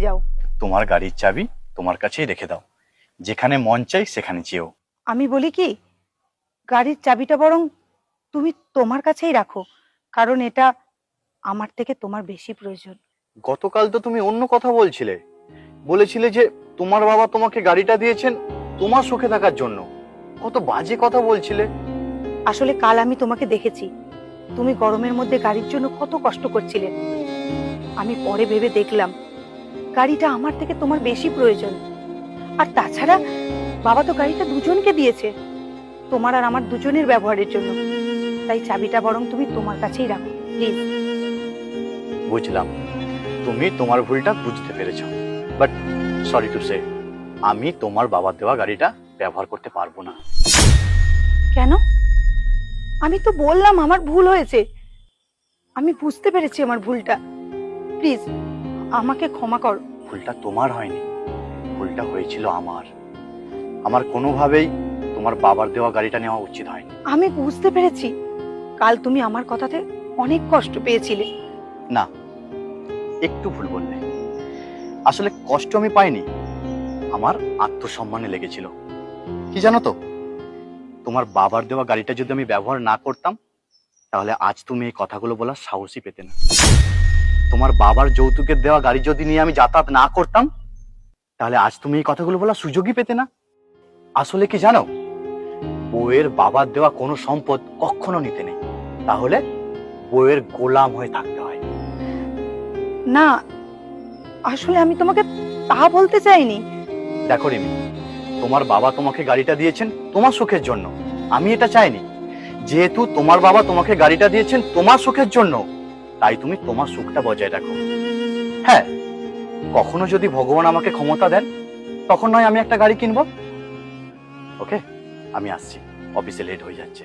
যাও। তোমার গাড়ির চাবি তোমার কাছেই রেখে দাও, যেখানে মন চাই সেখানে যেও। আমি বলি কি, গাড়ির চাবিটা বরং তুমি তোমার কাছেই রাখো, কারণ এটা আমার থেকে তোমার বেশি প্রয়োজন। গতকাল তো তুমি অন্য কথা বলছিলে, বলেছিলে যে তোমার বাবা তোমাকে গাড়িটা দিয়েছেন তোমার সুখে থাকার জন্য। কত বাজে কথা বলছিলে। আসলে কাল আমি তোমাকে দেখেছি, তুমি গরমের মধ্যে গাড়ির জন্য কত কষ্ট করছিলে। আমি পরে ভেবে দেখলাম গাড়িটা আমার থেকে তোমার বেশি প্রয়োজন। আর তাছাড়া বাবা তো গাড়িটা দুজনকে দিয়েছে, তোমার আর আমার দুজনের ব্যবহারের জন্য। তাই চাবিটা বরং তুমি তোমার কাছেই রাখো প্লিজ। বুঝলাম, তুমি তোমার ভুলটা বুঝতে পেরেছো, বাট সরি টু সে, আমি তোমার বাবার দেওয়া গাড়িটা ব্যবহার করতে পারবো না। কেন? আমি তো বললাম আমার ভুল হয়েছে, আমি বুঝতে পেরেছি আমার ভুলটা। প্লিজ আমাকে ক্ষমা করো। ভুলটা তোমার হয়নি, ভুলটা হয়েছিল আমার। আমার কোনোভাবেই তোমার বাবার দেওয়া গাড়িটা নেওয়া উচিত হয়নি। আমি বুঝতে পেরেছি, কাল তুমি আমার কথাতে অনেক কষ্ট পেয়েছিলে। না, একটু ভুল বললে। আসলে কষ্ট আমি পাইনি, আমার আত্মসম্মানে লেগেছিল। কি জানো তো, তোমার বাবার দেওয়া গাড়িটা যদি আমি ব্যবহার না করতাম, তাহলে আজ তুমি এই কথাগুলো বলার সাহসই পেতে না। তোমার বাবার যৌতুকের দেওয়া গাড়ি যদি নিয়ে আমি যাতায়াত না করতাম, তাহলে আজ তুমি এই কথাগুলো বলার সুযোগই পেতে না। আসলে কি জানো, বউয়ের বাবার দেওয়া কোনো সম্পদ কখনো নিতে নেই, তাহলে বউয়ের গোলাম হয়ে থাকতে হয়। না, আসলে আমি তোমাকে তা বলতে চাইনি। দেখো রিমি, তোমার বাবা তোমাকে গাড়িটা দিয়েছেন তোমার সুখের জন্য, আমি এটা চাইনি। যেহেতু তোমার বাবা তোমাকে গাড়িটা দিয়েছেন তোমার সুখের জন্য, তাই তুমি তোমার সুখটা বজায় রাখো। হ্যাঁ, কখনো যদি ভগবান আমাকে ক্ষমতা দেন, তখন নয় আমি একটা গাড়ি কিনবো। ওকে, আমি আসছি, অফিসে লেট হয়ে যাচ্ছে।